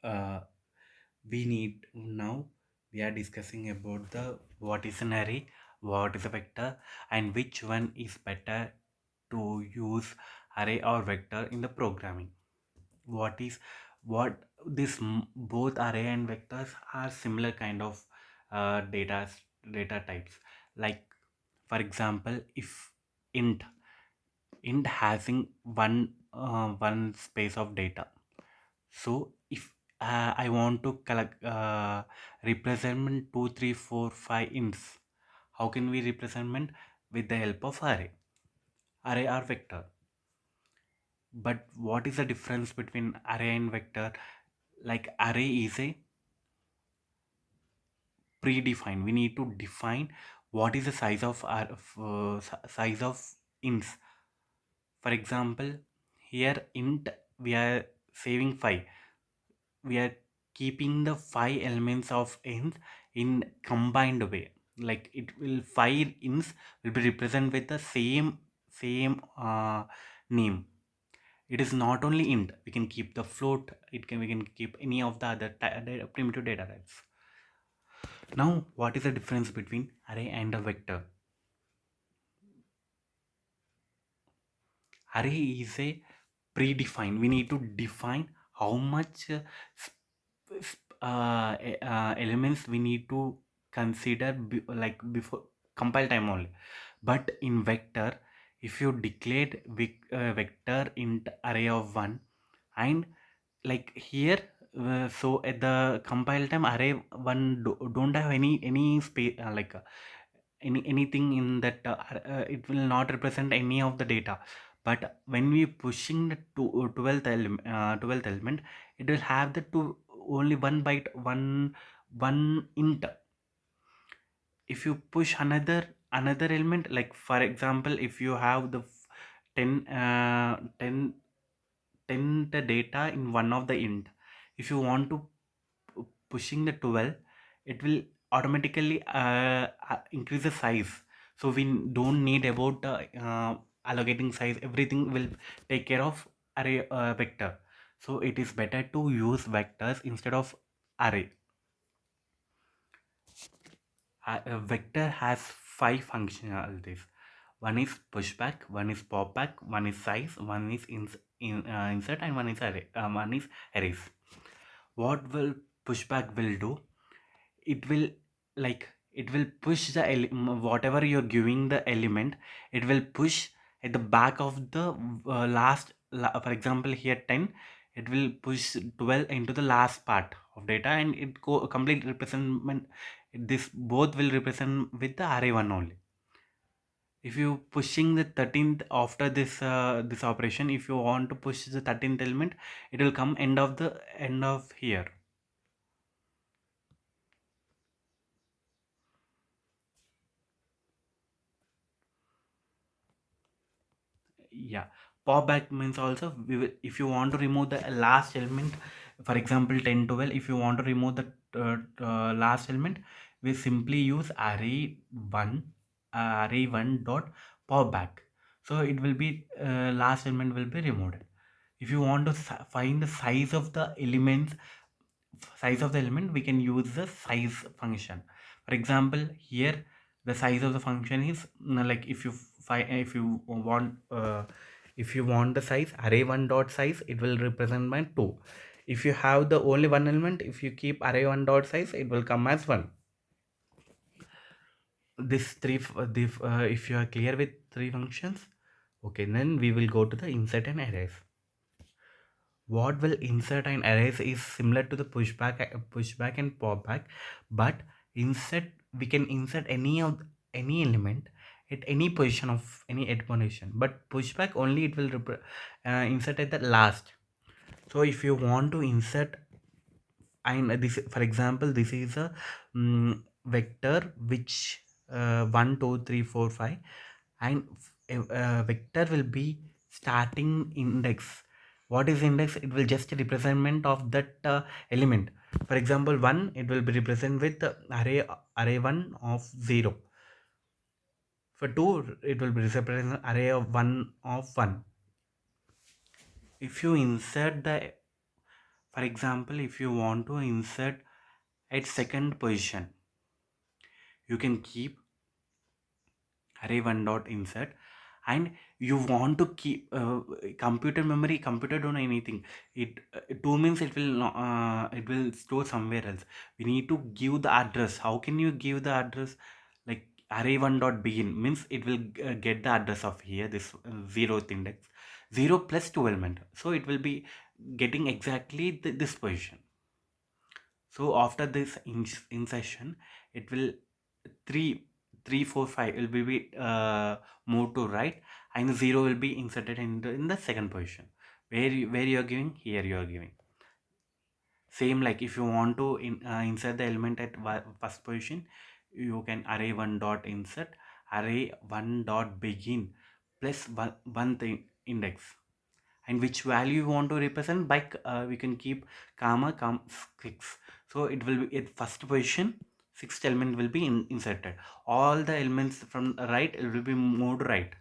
uh, we need now we are discussing about the what is an array, what is a vector, and which one is better to use array or vector in the programming. What is what this both array and vectors are similar kind of data types. Like for example, if int int having one space of data. So if I want to collect represent 2 3 4 5 ints, how can we represent with the help of array or vector? But what is the difference between array and vector? Like array is a predefined. We need to define what is the size of size of ints. For example, here int we are saving 5. We are keeping the 5 elements of ints in combined way. Like it will 5 ints will be represented with the same name. It is not only int. We can keep the float. We can keep any of the other primitive data types. Now, what is the difference between array and a vector? Array is a predefined. We need to define how much elements we need to consider like before compile time only. But in vector, if you declared vector int array of 1, and like here, so at the compile time array 1 don't have any space, anything in that, it will not represent any of the data. But when we pushing the 12th element, it will have the two only one byte, one int. If you push another element, like for example, if you have the 10 the data in one of the int, if you want to pushing the 12, it will automatically increase the size. So we don't need about allocating size. Everything will take care of array vector. So it is better to use vectors instead of array. A vector has 5 functionalities. One is pushback, one is popback, one is size, one is insert, and one is array. One is arrays. What will pushback will do? It will, like, it will push the whatever you're giving the element. It will push at the back of the for example here 10, it will push 12 into the last part of data, and it go complete representment. This both will represent with the array 1 only. If you pushing the 13th after this operation, if you want to push the 13th element, it will come end of here. Yeah, pop back means also if you want to remove the last element, for example 10 12, if you want to remove the last element, we simply use array 1 dot pop back. So it will be last element will be removed. If you want to find the size of the element, we can use the size function. For example, here the size of the function is like if you if you want the size array 1 dot size, it will represent by 2. If you have the only one element, if you keep array 1 dot size, it will come as 1. This if you are clear with three functions, okay, then we will go to the insert and arrays. What will insert and erase is similar to the pushback and popback, but insert, we can insert any element at any position of any position, but pushback only it will insert at the last. So if you want to insert, and this, for example, this is a vector which 1 2 3 4 5, and vector will be starting index. What is index? It will just representment of that element. For example, 1, it will be represent with array 1 of 0. For 2, it will be represent array of 1 of 1. If you insert the For example, if you want to insert at second position, you can keep array 1 dot insert. And you want to keep computer memory, computer don't know anything. It 2 means it will it will store somewhere else. We need to give the address. How can you give the address? Like array 1 dot begin means it will get the address of here, this zeroth index, 0 plus 2 element, so it will be getting exactly this position. So after this insertion, it will 3, 3, 4, 5 will be moved to right, and 0 will be inserted in the second position. Where you are giving, here you are giving. Same like if you want to insert the element at first position, you can array 1 dot insert array 1 dot begin plus one thing index, and which value you want to represent by we can keep comma 6. So it will be at first position, sixth element will be inserted. All the elements from right, it will be moved right,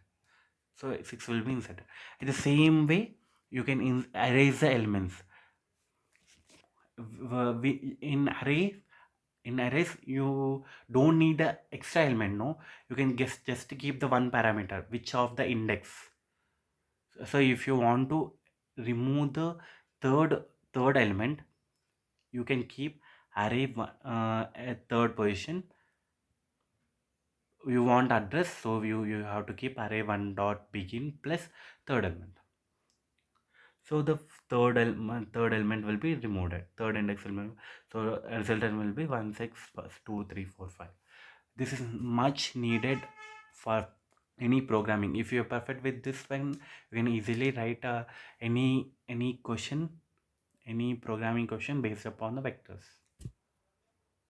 so 6 will be inserted. In the same way, you can erase the elements. In arrays you don't need the extra element, no. You can just keep the one parameter, which of the index. So if you want to remove the third element, you can keep array at third position. You want address, so you have to keep array 1 dot begin plus third element. So the third element will be removed at third index element. So resultant will be 1 6 plus 2 3 4 5. This is much needed for any programming. If you're perfect with this one, you can easily write any question, any programming question based upon the vectors.